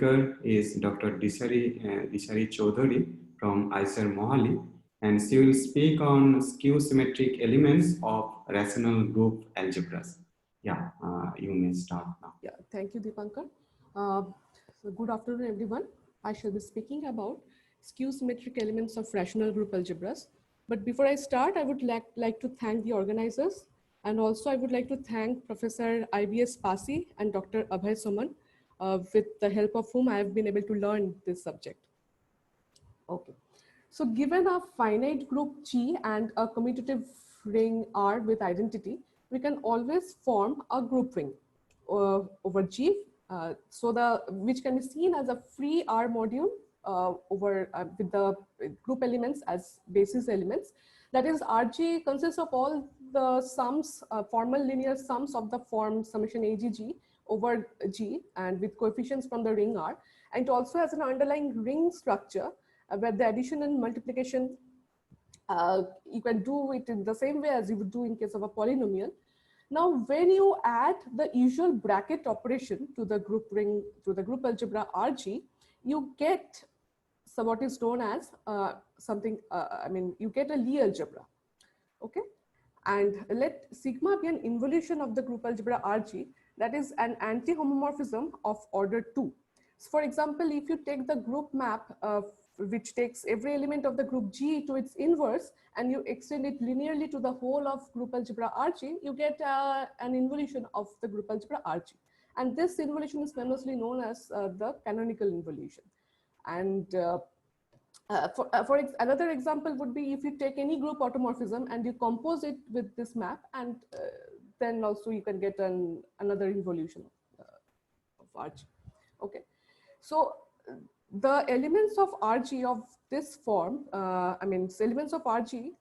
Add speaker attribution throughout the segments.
Speaker 1: speaker is Dr. Dishari Chaudhary from ISER Mohali, and she will speak on skew symmetric elements of rational group algebras. Yeah, you may start now.
Speaker 2: Yeah, thank you, Deepankar. So good afternoon, everyone. I shall be speaking about skew symmetric elements of rational group algebras. But before I start, I would like to thank the organizers, and also I would like to thank Professor IBS Pasi and Dr. Abhay Soman, with the help of whom I have been able to learn this subject. Okay. So given a finite group G and a commutative ring R with identity, we can always form a group ring over G, which can be seen as a free R module with the group elements as basis elements. That is, RG consists of all the sums, formal linear sums of the form summation AGG over G, and with coefficients from the ring R. And it also has an underlying ring structure where the addition and multiplication, you can do it in the same way as you would do in case of a polynomial. Now, when you add the usual bracket operation to the group ring, to the group algebra RG, you get what is known as you get a Lie algebra. Okay. And let sigma be an involution of the group algebra RG, that is an anti-homomorphism of order 2. So for example, if you take the group map which takes every element of the group G to its inverse, and you extend it linearly to the whole of group algebra RG, you get an involution of the group algebra RG. And this involution is famously known as the canonical involution. And another example would be if you take any group automorphism and you compose it with this map, and then also you can get another involution of RG. Okay, so the elements of RG of this form, elements of RG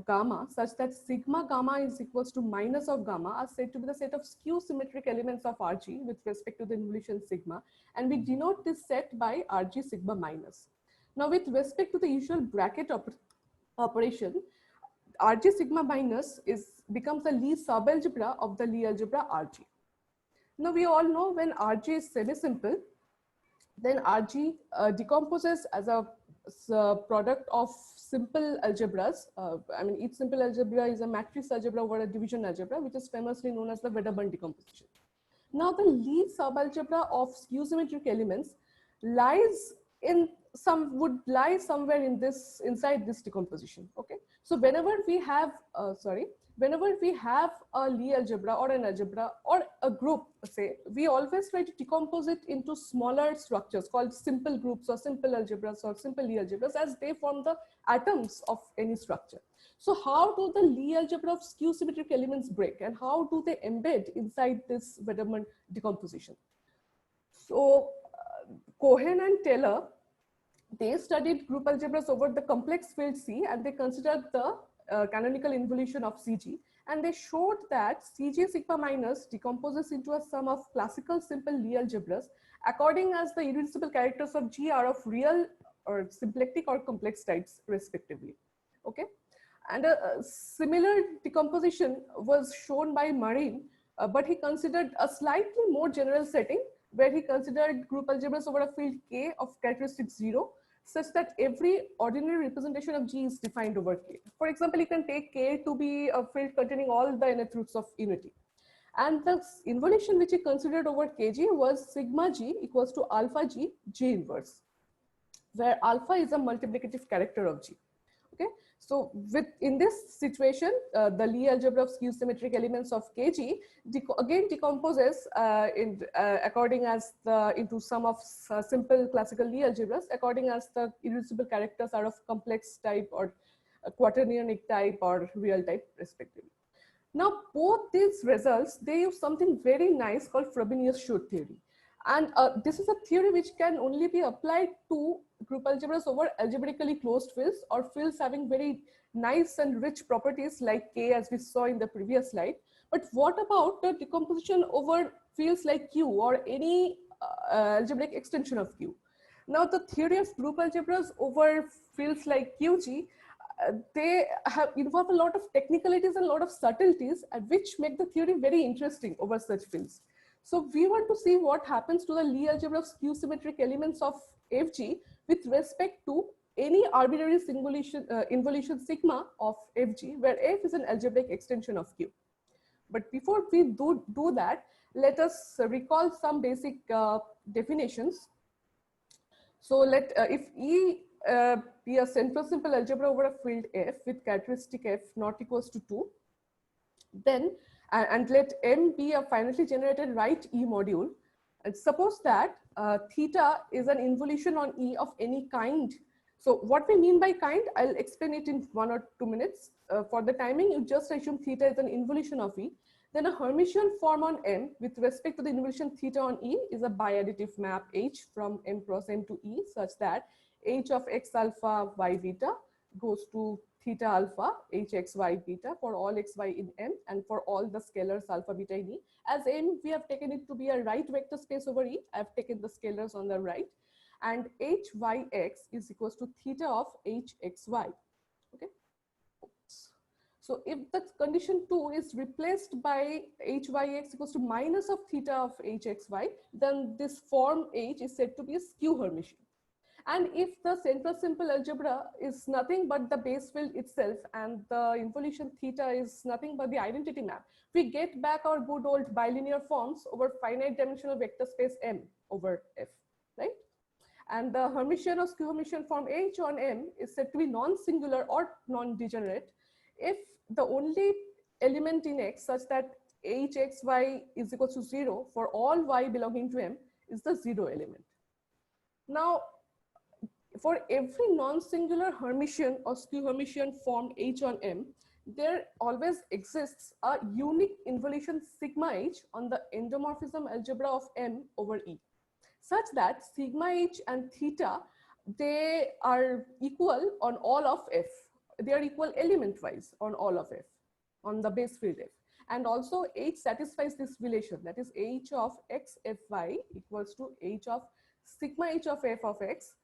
Speaker 2: gamma, such that sigma gamma is equals to minus of gamma, are said to be the set of skew symmetric elements of RG with respect to the involution sigma, and we denote this set by RG sigma minus. Now, with respect to the usual bracket operation, RG sigma minus becomes the Lie subalgebra of the Lie algebra RG. Now, we all know when RG is semi-simple, then RG decomposes as a product of simple algebras. Each simple algebra is a matrix algebra over a division algebra, which is famously known as the Wedderburn decomposition. Now, the Lie subalgebra of skew symmetric elements would lie somewhere inside this decomposition. Okay, so whenever we have a Lie algebra or an algebra or a group, say, we always try to decompose it into smaller structures called simple groups or simple algebras or simple Lie algebras, as they form the atoms of any structure. So how do the Lie algebra of skew symmetric elements break, and how do they embed inside this Wedderburn decomposition? So Cohen and Taylor, they studied group algebras over the complex field C, and they considered the canonical involution of CG, and they showed that CG sigma minus decomposes into a sum of classical simple Lie algebras according as the irreducible characters of G are of real or symplectic or complex types respectively. Okay, and a similar decomposition was shown by Marin, but he considered a slightly more general setting where he considered group algebras over a field K of characteristics 0, such that every ordinary representation of G is defined over K. For example, you can take K to be a field containing all the nth roots of unity. And the involution which he considered over Kg was sigma G equals to alpha G, G inverse, where alpha is a multiplicative character of G. Okay, so in this situation, the Lie algebra of skew symmetric elements of Kg again decomposes according as into sum of simple classical Lie algebras according as the irreducible characters are of complex type or quaternionic type or real type respectively. Now, both these results, they use something very nice called Frobenius-Schur theory. And this is a theory which can only be applied to group algebras over algebraically closed fields or fields having very nice and rich properties like K, as we saw in the previous slide. But what about the decomposition over fields like Q or any algebraic extension of Q? Now, the theory of group algebras over fields like QG, they involve a lot of technicalities and a lot of subtleties, which make the theory very interesting over such fields. So we want to see what happens to the Lie algebra of skew symmetric elements of Fg with respect to any arbitrary involution sigma of Fg, where F is an algebraic extension of Q. But before we do that, let us recall some basic definitions. So if E be a central simple algebra over a field F with characteristic F not equals to 2, then and let M be a finitely generated right E module, and suppose that theta is an involution on E of any kind. So what we mean by kind, I'll explain it in 1 or 2 minutes. For the timing, you just assume theta is an involution of E. Then a Hermitian form on M with respect to the involution theta on E is a biadditive map H from M cross M to E, such that H of X alpha Y beta goes to theta alpha H X Y beta for all X Y in M and for all the scalars alpha beta in E. As M, we have taken it to be a right vector space over E. I've taken the scalars on the right, and HYX is equals to theta of HXY. Okay. So if the condition 2 is replaced by HYX equals to minus of theta of HXY, then this form H is said to be a skew Hermitian. And if the central simple algebra is nothing but the base field itself and the involution theta is nothing but the identity map, we get back our good old bilinear forms over finite dimensional vector space M over F, right? And the Hermitian or skew Hermitian form H on M is said to be non-singular or non-degenerate if the only element in X such that HXY is equal to 0 for all Y belonging to M is the 0 element. Now, for every non-singular Hermitian or skew Hermitian form H on M, there always exists a unique involution sigma H on the endomorphism algebra of M over E, such that sigma H and theta, they are equal on all of F. They are equal element wise on all of F, on the base field F. And also H satisfies this relation, that is H of X Fy equals to H of sigma H of F of X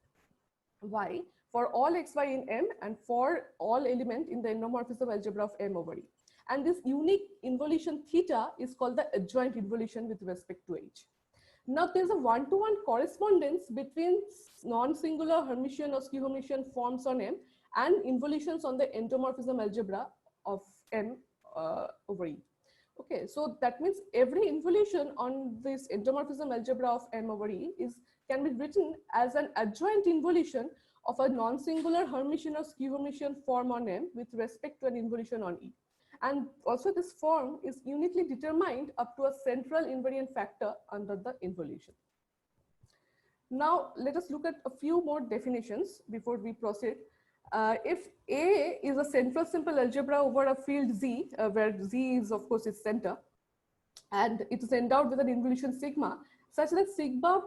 Speaker 2: Y for all xy in M and for all element in the endomorphism algebra of M over E. And this unique involution theta is called the adjoint involution with respect to H. Now there's a one-to-one correspondence between non-singular Hermitian or skew Hermitian forms on M and involutions on the endomorphism algebra of M over E. Okay, so that means every involution on this endomorphism algebra of M over E can be written as an adjoint involution of a non-singular Hermitian or skew Hermitian form on M with respect to an involution on E. And also this form is uniquely determined up to a central invariant factor under the involution. Now let us look at a few more definitions before we proceed. If A is a central simple algebra over a field Z, where Z is of course its center, and it is endowed with an involution sigma, such that sigma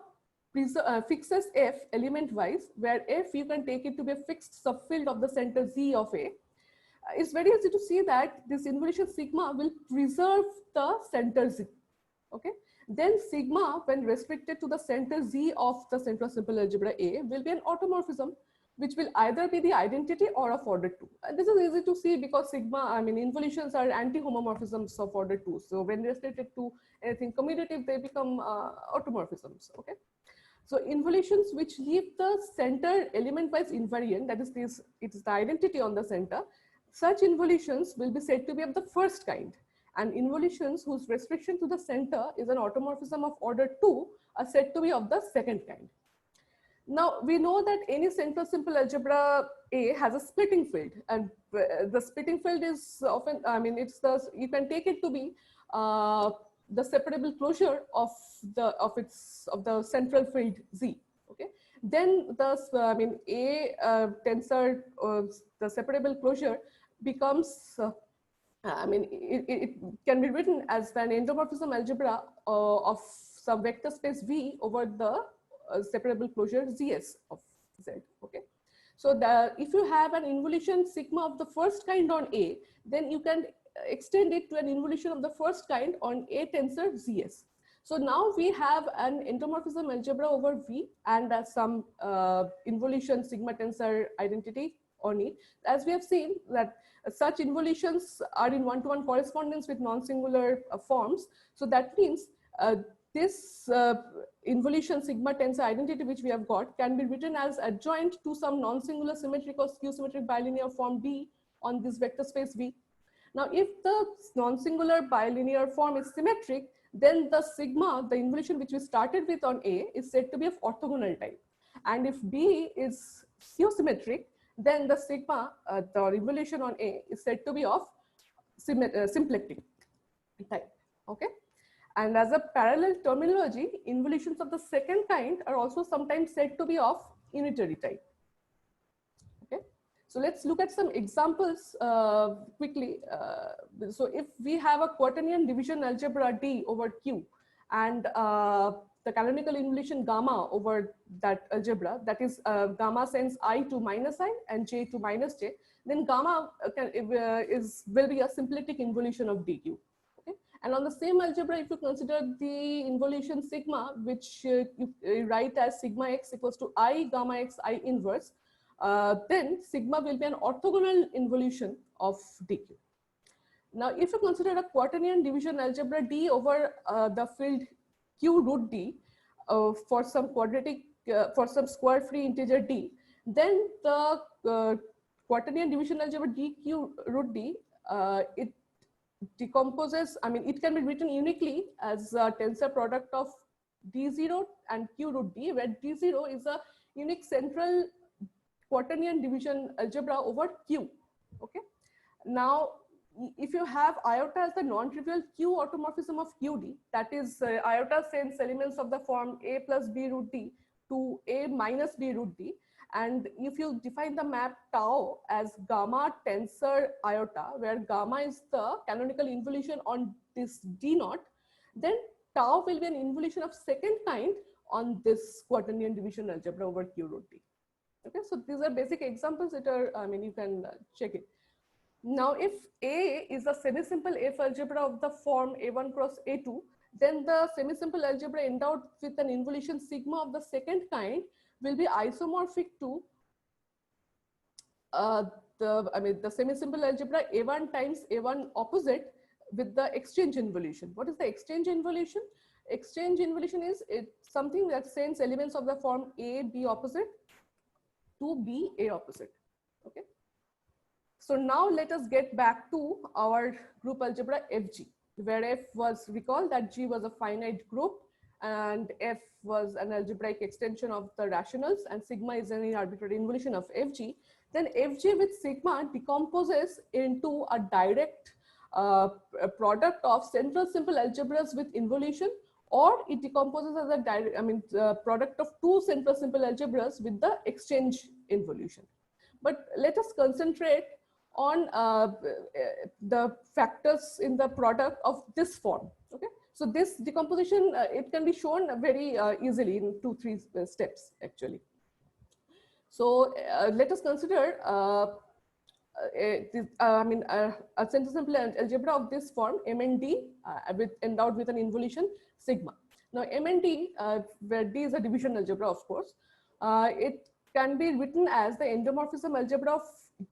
Speaker 2: fixes F element wise, where F you can take it to be a fixed subfield of the center Z of A. It's very easy to see that this involution sigma will preserve the center Z. Okay, then sigma, when restricted to the center Z of the central simple algebra A, will be an automorphism, which will either be the identity or of order 2. And this is easy to see because sigma, involutions are anti-homomorphisms of order 2. So when restricted to anything commutative, they become automorphisms. Okay. So involutions which leave the center element-wise invariant, that is it is the identity on the center, such involutions will be said to be of the first kind. And involutions whose restriction to the center is an automorphism of order 2 are said to be of the second kind. Now we know that any central simple algebra A has a splitting field, and the splitting field is often, you can take it to be the separable closure of the central field Z. Okay, then the A tensor, the separable closure becomes it can be written as an endomorphism algebra of some vector space V over the separable closure ZS of Z. Okay, so if you have an involution sigma of the first kind on A, then you can extend it to an involution of the first kind on A tensor ZS. So now we have an endomorphism algebra over V and some involution sigma tensor identity on it. As we have seen that such involutions are in one-to-one correspondence with non-singular forms. So that means this involution sigma tensor identity which we have got can be written as adjoint to some non-singular symmetric or skew symmetric bilinear form D on this vector space V. Now, if the non-singular bilinear form is symmetric, then the sigma, the involution which we started with on A, is said to be of orthogonal type. And if B is skew-symmetric, then the sigma, the involution on A, is said to be of symplectic type. Okay. And as a parallel terminology, involutions of the second kind are also sometimes said to be of unitary type. Okay. So let's look at some examples quickly. So if we have a quaternion division algebra D over Q and the canonical involution gamma over that algebra, that is gamma sends I to minus I and J to minus J, then gamma will be a symplectic involution of DQ. Okay? And on the same algebra, if you consider the involution sigma, which you write as sigma x equals to I gamma x I inverse, then sigma will be an orthogonal involution of DQ. Now, if you consider a quaternion division algebra D over the field Q root D for some quadratic, for some square free integer D, then the quaternion division algebra DQ root D, it decomposes, I mean, it can be written uniquely as a tensor product of D0 and Q root D, where D0 is a unique central quaternion division algebra over Q. Okay. Now, if you have iota as the non-trivial Q automorphism of QD, that is iota sends elements of the form A plus B root D to A minus B root D. And if you define the map tau as gamma tensor iota, where gamma is the canonical involution on this D naught, then tau will be an involution of second kind on this quaternion division algebra over Q root D. Okay, so these are basic examples that are, I mean, you can check it. Now, if A is a semi-simple F algebra of the form A1 cross A2, then the semi-simple algebra endowed with an involution sigma of the second kind will be isomorphic to the semi-simple algebra A1 times A1 opposite with the exchange involution. What is the exchange involution? Exchange involution is something that sends elements of the form A, B opposite to B, A opposite. Okay. So now let us get back to our group algebra FG, where F was, recall that G was a finite group and F was an algebraic extension of the rationals and sigma is any arbitrary involution of FG. Then FG with sigma decomposes into a direct product of central simple algebras with involution, or it decomposes as a direct, product of two central simple algebras with the exchange involution. But let us concentrate on the factors in the product of this form. Okay, so this decomposition it can be shown very easily in 2-3 steps actually. So let us consider a central simple algebra of this form MND endowed with an involution sigma. Now MND, where D is a division algebra, of course, it can be written as the endomorphism algebra of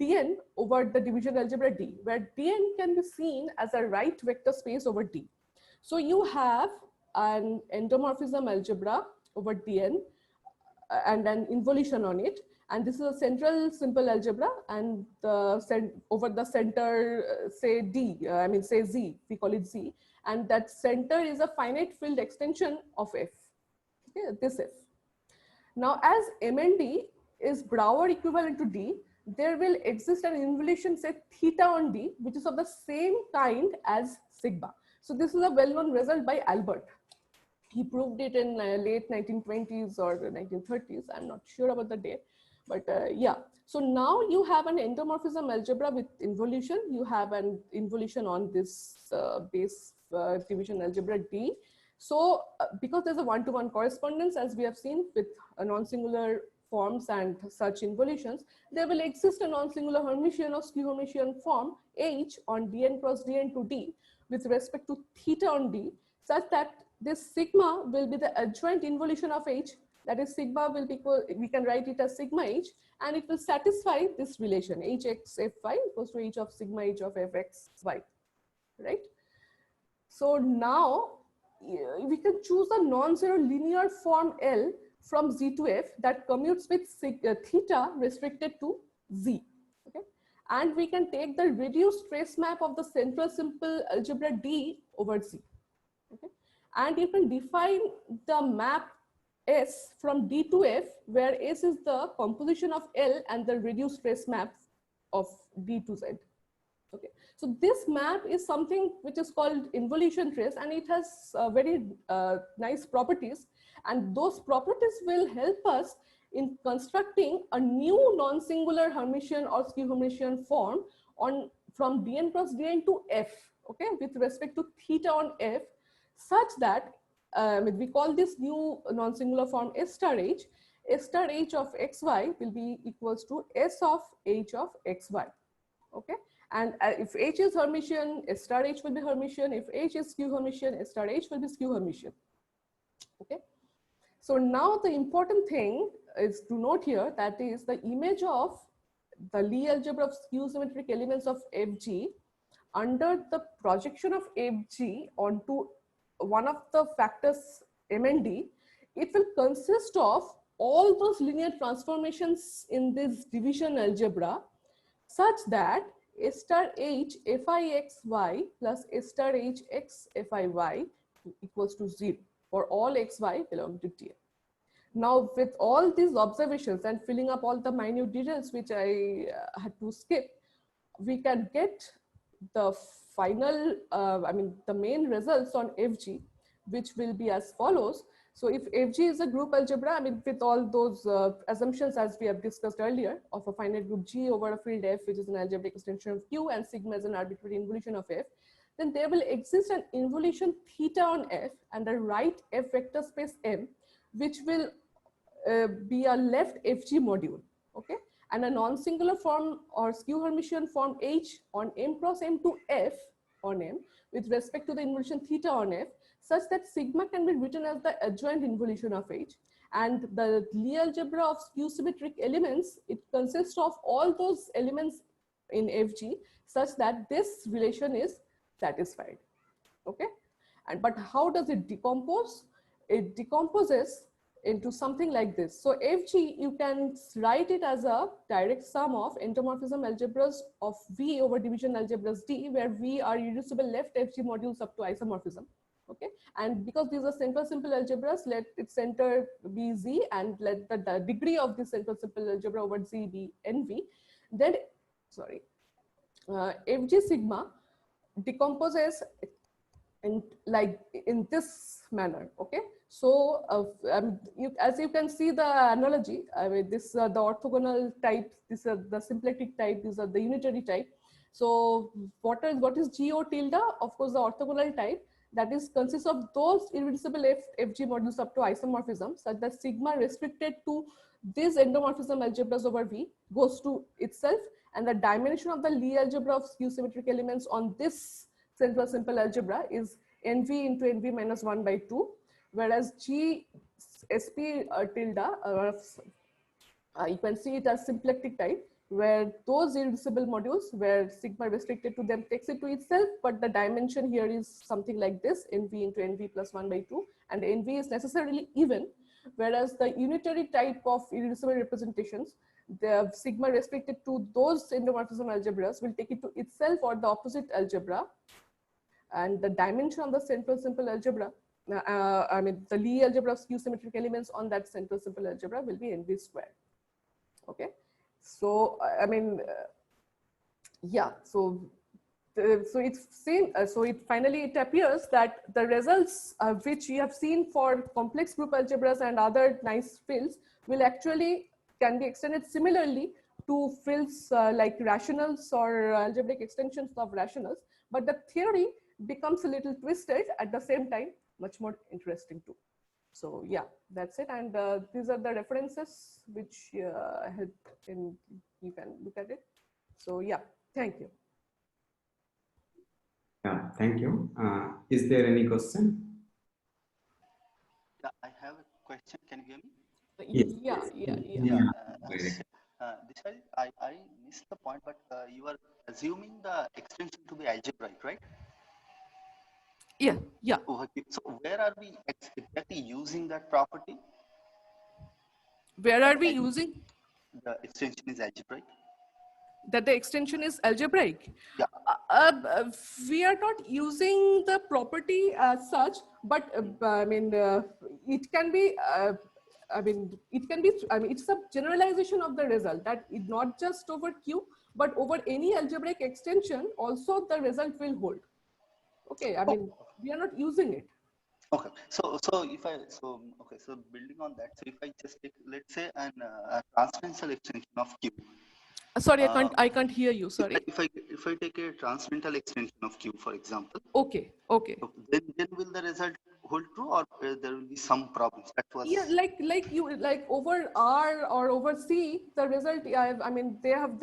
Speaker 2: Dn over the division algebra D, where Dn can be seen as a right vector space over D. So you have an endomorphism algebra over Dn and an involution on it, and this is a central simple algebra, and over the center, say D, say Z, we call it Z, and that center is a finite field extension of F. Okay, this F. Now, as MND is Brouwer equivalent to D, there will exist an involution, say theta on D, which is of the same kind as sigma. So this is a well-known result by Albert. He proved it in late 1920s or 1930s. I'm not sure about the date, but yeah. So now you have an endomorphism algebra with involution. You have an involution on this base division algebra D. So because there's a one-to-one correspondence, as we have seen with a non-singular forms and such involutions, there will exist a non-singular Hermitian or skew Hermitian form H on Dn cross Dn to D with respect to theta on D, such that this sigma will be the adjoint involution of H. That is, sigma will be equal, we can write it as sigma H, and it will satisfy this relation Hx Fy equals to H of sigma H of Fx y, right? So now we can choose a non-zero linear form L from Z to F that commutes with theta restricted to Z. Okay, and we can take the reduced trace map of the central simple algebra D over Z. Okay, and you can define the map S from D to F, where S is the composition of L and the reduced trace map of D to Z. Okay, so this map is something which is called involution trace, and it has very nice properties, and those properties will help us in constructing a new non-singular Hermitian or skew Hermitian form on from Dn cross Dn to F, okay, with respect to theta on F, such that we call this new non-singular form S star H. S star H of xy will be equals to S of H of xy. Okay, and if H is Hermitian, S star H will be Hermitian. If H is skew Hermitian, S star H will be skew Hermitian. Okay, so now the important thing is to note here, that is the image of the Lie algebra of skew symmetric elements of Fg under the projection of Fg onto one of the factors M and D. It will consist of all those linear transformations in this division algebra, such that S star H Fixy plus S star H x Fiy equals to 0 for all xy belonging to T. Now, with all these observations and filling up all the minute details which I had to skip, we can get the final, the main results on Fg, which will be as follows. So if Fg is a group algebra, with all those assumptions as we have discussed earlier of a finite group G over a field F, which is an algebraic extension of Q, and sigma is an arbitrary involution of F, then there will exist an involution theta on F and a right F vector space M, which will be a left Fg module, okay? And a non-singular form or skew Hermitian form H on M cross M to F on M with respect to the involution theta on F, such that sigma can be written as the adjoint involution of H. And the Lie algebra of skew symmetric elements, it consists of all those elements in Fg such that this relation is satisfied, okay? And but how does it decompose? It decomposes into something like this. So Fg, you can write it as a direct sum of endomorphism algebras of V over division algebras D, where V are irreducible left Fg modules up to isomorphism. Okay, and because these are central simple algebras, let its center be Z and let the degree of this central simple algebra over Z be NV. Then, sorry, Fg sigma decomposes in this manner. Okay, so as you can see the analogy, this the orthogonal type, this is the symplectic type, these are the unitary type. So what is GO tilde? Of course, the orthogonal type, that is consists of those irreducible Fg modules up to isomorphism, such that sigma restricted to this endomorphism algebras over V goes to itself, and the dimension of the Lie algebra of skew symmetric elements on this central simple algebra is NV into NV minus 1 by 2, whereas G SP tilde, you can see it as symplectic type, where those irreducible modules where sigma restricted to them takes it to itself, but the dimension here is something like this, NV into NV plus 1 by 2, and NV is necessarily even, whereas the unitary type of irreducible representations, the sigma restricted to those endomorphism algebras will take it to itself or the opposite algebra, and the dimension of the central simple algebra, the Lie algebra of skew symmetric elements on that central simple algebra will be NV squared. Okay, so yeah, so it's seen. So it finally appears that the results which you have seen for complex group algebras and other nice fields will actually can be extended similarly to fields like rationals or algebraic extensions of rationals, but the theory becomes a little twisted, at the same time much more interesting too. So yeah, that's it. And these are the references which I had in, you can look at it. So yeah, thank you.
Speaker 1: Yeah, thank you. Is there any question?
Speaker 3: Yeah, I have a question. Can you hear me?
Speaker 2: Yeah.
Speaker 3: I missed the point, but you are assuming the extension to be algebraic, right?
Speaker 2: Yeah, yeah.
Speaker 3: Okay. So where are we exactly using that property?
Speaker 2: Where are we
Speaker 3: Like
Speaker 2: using
Speaker 3: the extension is algebraic?
Speaker 2: that the extension is algebraic?
Speaker 3: Yeah.
Speaker 2: We are not using the property as such, but it can be. It can be. It's a generalization of the result that it not just over Q, but over any algebraic extension. Also, the result will hold. Okay. We are not using it.
Speaker 3: Okay. So if I okay. So building on that, so if I just take, let's say, a transcendental extension of Q.
Speaker 2: Sorry,
Speaker 3: Uh,
Speaker 2: I can't hear you. Sorry.
Speaker 3: if I take a transcendental extension of Q, for example,
Speaker 2: Okay. Okay.
Speaker 3: then will the result hold true, or there will be some problems? That was
Speaker 2: Yeah, like over R or over C, the result.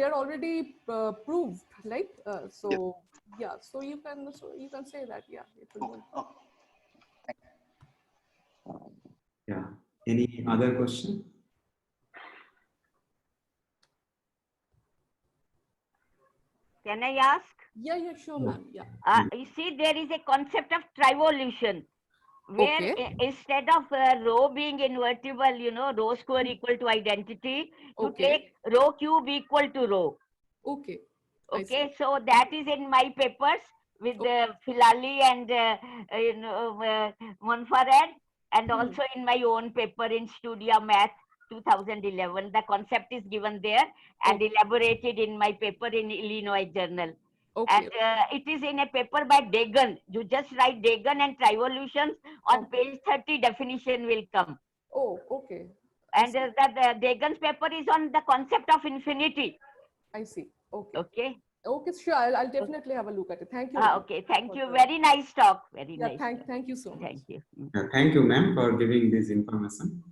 Speaker 2: They're already proved, right?
Speaker 3: yeah.
Speaker 2: So you can say that, yeah, it will
Speaker 3: Okay.
Speaker 2: hold.
Speaker 3: Okay.
Speaker 1: Yeah. Any other question?
Speaker 4: Can I ask?
Speaker 2: Yeah, sure, ma'am. Yeah.
Speaker 4: You see, there is a concept of trivolution, where
Speaker 2: Okay.
Speaker 4: instead of rho being invertible, rho square equal to identity, you
Speaker 2: Okay.
Speaker 4: take rho cube equal to rho.
Speaker 2: Okay. I see.
Speaker 4: Okay, so that is in my papers with Filali and Monfared, and also in my own paper in Studia Math 2011. The concept is given there and elaborated in my paper in Illinois Journal.
Speaker 2: Okay.
Speaker 4: And it is in a paper by Dagan. You just write Dagan and trivolutions. On page 30, definition will come.
Speaker 2: Oh, okay.
Speaker 4: And that Dagan's paper is on the concept of infinity.
Speaker 2: I see. Okay.
Speaker 4: Okay.
Speaker 2: Okay, sure. I'll definitely have a look at it. Thank you.
Speaker 4: Okay. Thank you. Very nice talk. Very
Speaker 2: Yeah,
Speaker 4: nice.
Speaker 2: thank you so much.
Speaker 4: Thank you.
Speaker 1: Thank you, ma'am, for giving this information.